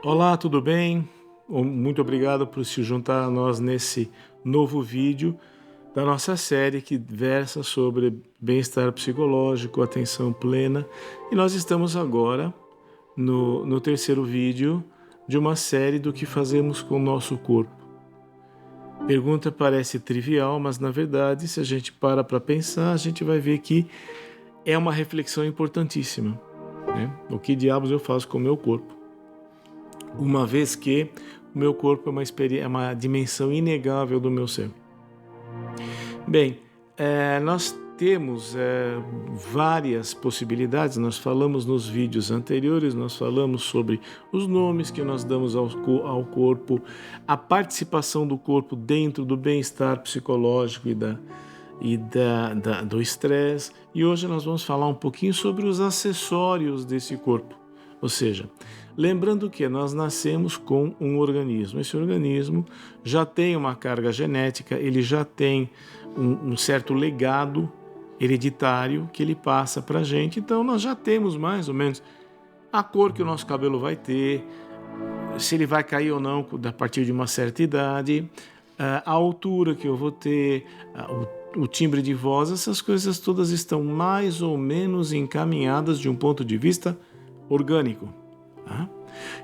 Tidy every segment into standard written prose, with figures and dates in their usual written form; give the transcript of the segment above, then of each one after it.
Olá, tudo bem? Muito obrigado por se juntar a nós nesse novo vídeo da nossa série que versa sobre bem-estar psicológico, atenção plena. E nós estamos agora no terceiro vídeo de uma série do que fazemos com o nosso corpo. Pergunta parece trivial, mas na verdade, se a gente para pensar, a gente vai ver que é uma reflexão importantíssima, né? O que diabos eu faço com o meu corpo? Uma vez que o meu corpo é uma dimensão inegável do meu ser. Bem, nós temos várias possibilidades, nós falamos nos vídeos anteriores, nós falamos sobre os nomes que nós damos ao corpo, a participação do corpo dentro do bem-estar psicológico do estresse, e hoje nós vamos falar um pouquinho sobre os acessórios desse corpo, ou seja, lembrando que nós nascemos com um organismo. Esse organismo já tem uma carga genética, ele já tem um certo legado hereditário que ele passa para a gente. Então nós já temos mais ou menos a cor que o nosso cabelo vai ter, se ele vai cair ou não a partir de uma certa idade, a altura que eu vou ter, o timbre de voz, essas coisas todas estão mais ou menos encaminhadas de um ponto de vista orgânico.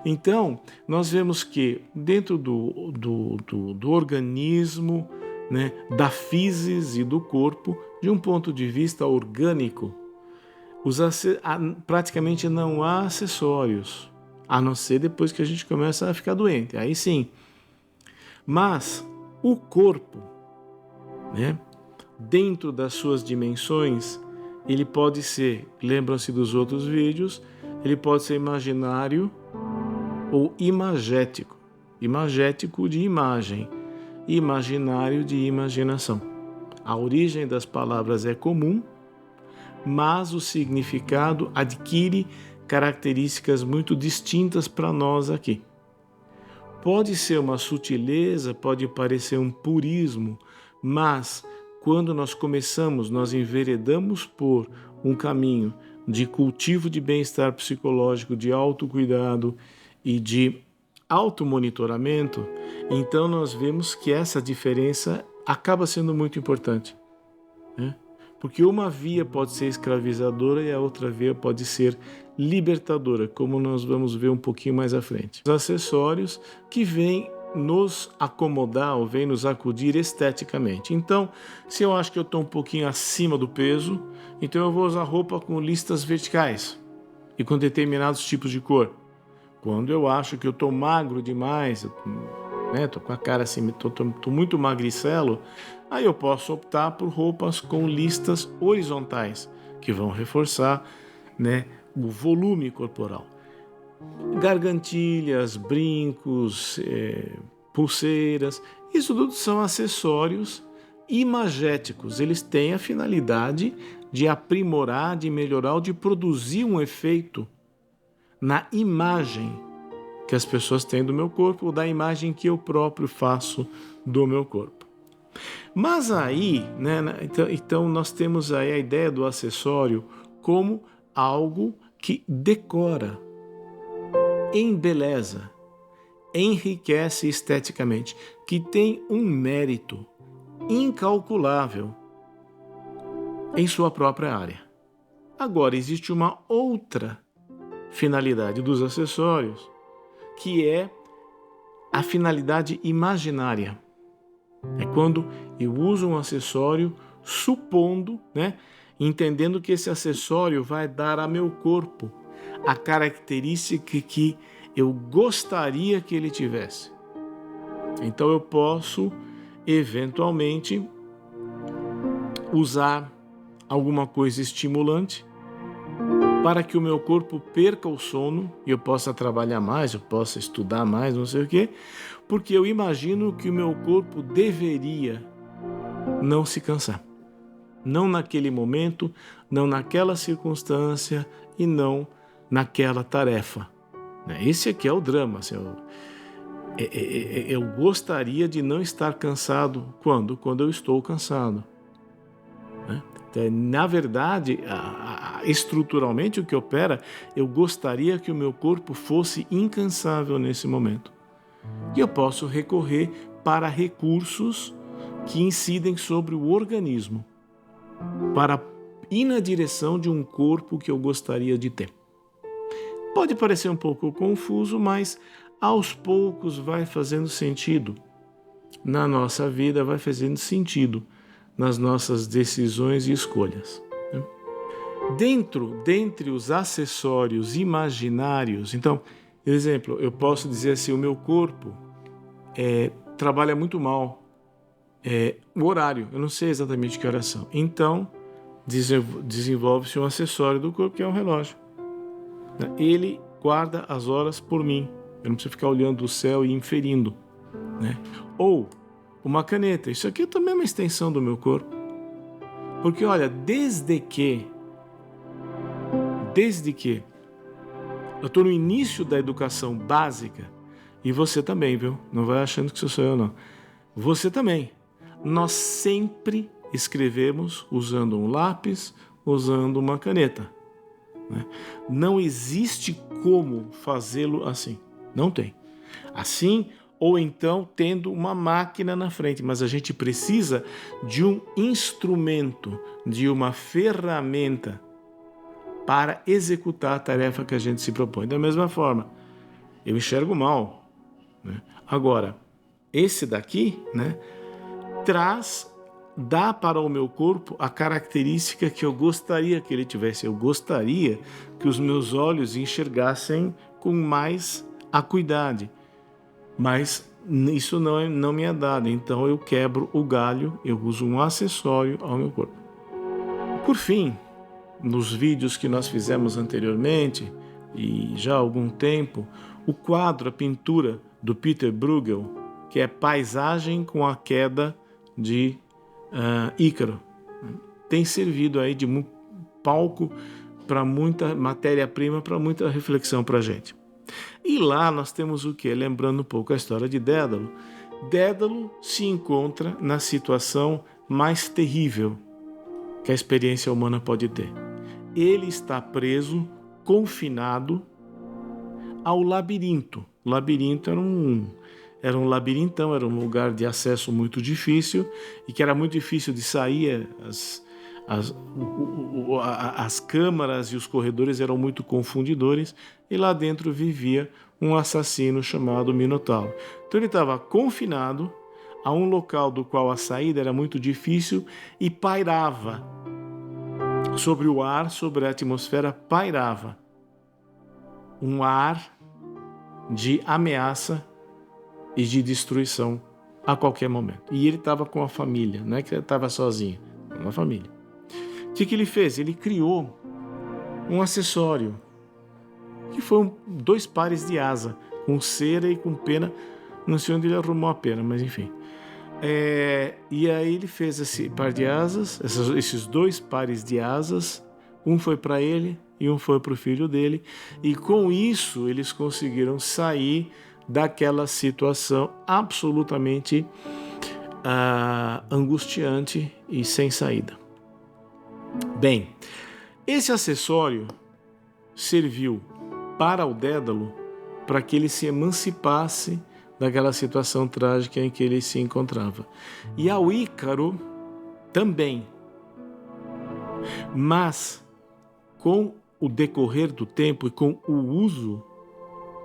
Então, nós vemos que dentro do organismo, né, da físis e do corpo, de um ponto de vista orgânico, praticamente não há acessórios, a não ser depois que a gente começa a ficar doente, aí sim. Mas o corpo, né, dentro das suas dimensões, ele pode ser, lembram-se dos outros vídeos, ele pode ser imaginário ou imagético. Imagético de imagem, imaginário de imaginação. A origem das palavras é comum, mas o significado adquire características muito distintas para nós aqui. Pode ser uma sutileza, pode parecer um purismo, mas quando nós enveredamos por um caminho de cultivo de bem-estar psicológico, de autocuidado e de automonitoramento, então nós vemos que essa diferença acaba sendo muito importante, né? Porque uma via pode ser escravizadora e a outra via pode ser libertadora, como nós vamos ver um pouquinho mais à frente. Os acessórios que vêm nos acomodar ou vêm nos acudir esteticamente. Então, se eu acho que eu estou um pouquinho acima do peso, então eu vou usar roupa com listas verticais e com determinados tipos de cor. Quando eu acho que eu estou magro demais, estou com a cara assim, estou muito magricelo, aí eu posso optar por roupas com listas horizontais, que vão reforçar, né, o volume corporal. Gargantilhas, brincos, pulseiras, isso tudo são acessórios imagéticos. Eles têm a finalidade de aprimorar, de melhorar ou de produzir um efeito na imagem que as pessoas têm do meu corpo ou da imagem que eu próprio faço do meu corpo. Mas aí, né, então nós temos aí a ideia do acessório como algo que decora, embeleza, enriquece esteticamente, que tem um mérito incalculável em sua própria área. Agora, existe uma outra finalidade dos acessórios, que é a finalidade imaginária. É quando eu uso um acessório supondo, né, entendendo que esse acessório vai dar a meu corpo a característica que eu gostaria que ele tivesse. Então eu posso, eventualmente, usar alguma coisa estimulante para que o meu corpo perca o sono e eu possa trabalhar mais, eu possa estudar mais, não sei o quê, porque eu imagino que o meu corpo deveria não se cansar. Não naquele momento, não naquela circunstância e não naquela tarefa. Esse aqui é o drama. Eu gostaria de não estar cansado. Quando? Quando eu estou cansado. Na verdade, estruturalmente o que opera, eu gostaria que o meu corpo fosse incansável nesse momento. E eu posso recorrer para recursos que incidem sobre o organismo, para ir na direção de um corpo que eu gostaria de ter. Pode parecer um pouco confuso, mas aos poucos vai fazendo sentido. Na nossa vida vai fazendo sentido nas nossas decisões e escolhas. Dentre os acessórios imaginários, então, exemplo, eu posso dizer assim, o meu corpo trabalha muito mal, o horário, eu não sei exatamente que horas são. Então, desenvolve-se um acessório do corpo que é um relógio. Ele guarda as horas por mim, eu não preciso ficar olhando o céu e inferindo, né? Ou uma caneta, isso aqui também é uma extensão do meu corpo. Porque olha, desde que eu estou no início da educação básica, e você também, viu? Não vai achando que isso sou eu, não. Você também. Nós sempre escrevemos usando um lápis, usando uma caneta, né? Não existe como fazê-lo assim. Não tem. Assim, ou então tendo uma máquina na frente, mas a gente precisa de um instrumento, de uma ferramenta para executar a tarefa que a gente se propõe. Da mesma forma, eu enxergo mal, né? Agora, esse daqui, né, dá para o meu corpo a característica que eu gostaria que ele tivesse. Eu gostaria que os meus olhos enxergassem com mais acuidade, mas isso não me é dado, então eu quebro o galho, eu uso um acessório ao meu corpo. Por fim, nos vídeos que nós fizemos anteriormente, e já há algum tempo, o quadro, a pintura do Peter Bruegel, que é Paisagem com a Queda de Ícaro, tem servido aí de palco para muita matéria-prima, para muita reflexão para a gente. E lá nós temos o quê? Lembrando um pouco a história de Dédalo. Dédalo se encontra na situação mais terrível que a experiência humana pode ter. Ele está preso, confinado ao labirinto. O labirinto era um labirintão, era um lugar de acesso muito difícil e que era muito difícil de sair. As câmaras e os corredores eram muito confundidores e lá dentro vivia um assassino chamado Minotauro. Então ele estava confinado a um local do qual a saída era muito difícil e pairava sobre o ar, sobre a atmosfera, pairava um ar de ameaça e de destruição a qualquer momento. E ele estava com a família, não é que ele estava sozinho, uma família. O que ele fez? Ele criou um acessório que foi 2 pares de asa, com cera e com pena. Não sei onde ele arrumou a pena, mas enfim. E aí ele fez esse par de asas, esses 2 pares de asas, um foi para ele e um foi para o filho dele, e com isso eles conseguiram sair daquela situação absolutamente angustiante e sem saída. Bem, esse acessório serviu para o Dédalo para que ele se emancipasse daquela situação trágica em que ele se encontrava. E ao Ícaro também. Mas, com o decorrer do tempo e com o uso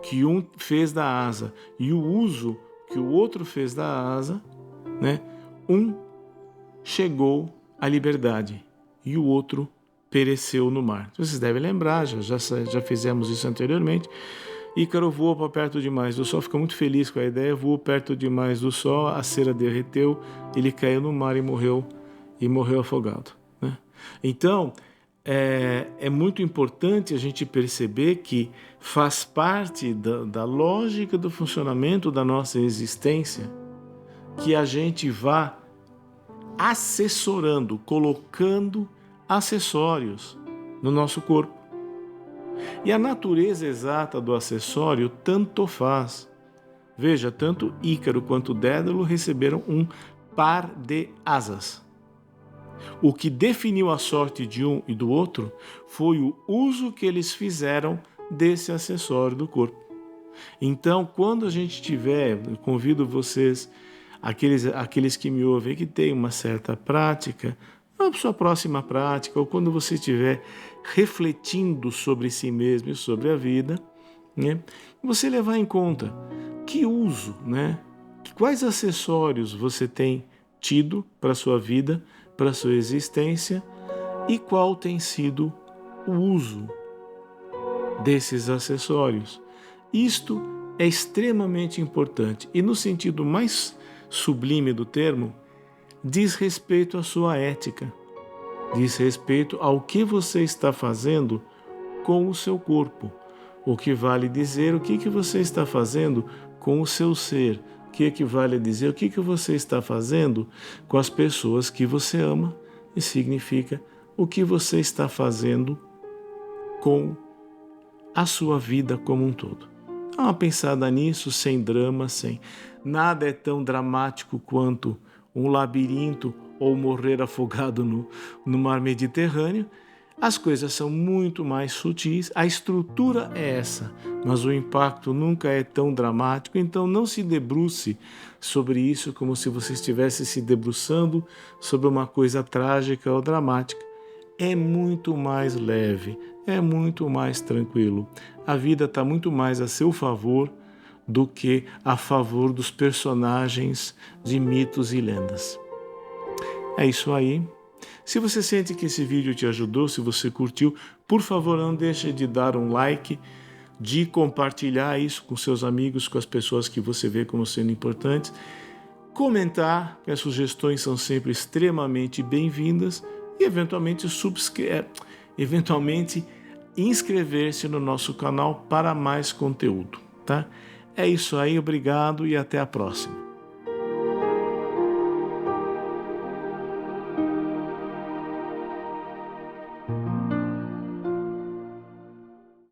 que um fez da asa e o uso que o outro fez da asa, né, um chegou à liberdade e o outro pereceu no mar. Vocês devem lembrar, já fizemos isso anteriormente. Ícaro voou para perto demais do Sol, ficou muito feliz com a ideia, voou perto demais do Sol, a cera derreteu, ele caiu no mar e morreu afogado, né? Então, é muito importante a gente perceber que faz parte da lógica do funcionamento da nossa existência que a gente vá assessorando, colocando acessórios no nosso corpo. E a natureza exata do acessório tanto faz. Veja, tanto Ícaro quanto Dédalo receberam um par de asas. O que definiu a sorte de um e do outro foi o uso que eles fizeram desse acessório do corpo. Então, quando a gente tiver, eu convido vocês, aqueles que me ouvem, que têm uma certa prática, a sua próxima prática, ou quando você estiver refletindo sobre si mesmo e sobre a vida, né, você levar em conta que uso, né, quais acessórios você tem tido para a sua vida, para a sua existência, e qual tem sido o uso desses acessórios. Isto é extremamente importante e, no sentido mais sublime do termo, diz respeito à sua ética, diz respeito ao que você está fazendo com o seu corpo, o que vale dizer o que você está fazendo com o seu ser, o que equivale a dizer o que você está fazendo com as pessoas que você ama, e significa o que você está fazendo com a sua vida como um todo. Dá uma pensada nisso, sem drama, sem. Nada é tão dramático quanto um labirinto ou morrer afogado no mar Mediterrâneo. As coisas são muito mais sutis, a estrutura é essa, mas o impacto nunca é tão dramático, então não se debruce sobre isso como se você estivesse se debruçando sobre uma coisa trágica ou dramática. É muito mais leve, é muito mais tranquilo. A vida está muito mais a seu favor do que a favor dos personagens de mitos e lendas. É isso aí. Se você sente que esse vídeo te ajudou, se você curtiu, por favor, não deixe de dar um like, de compartilhar isso com seus amigos, com as pessoas que você vê como sendo importantes. Comentar, que as sugestões são sempre extremamente bem-vindas, e eventualmente inscrever-se no nosso canal para mais conteúdo, tá? É isso aí, obrigado e até a próxima.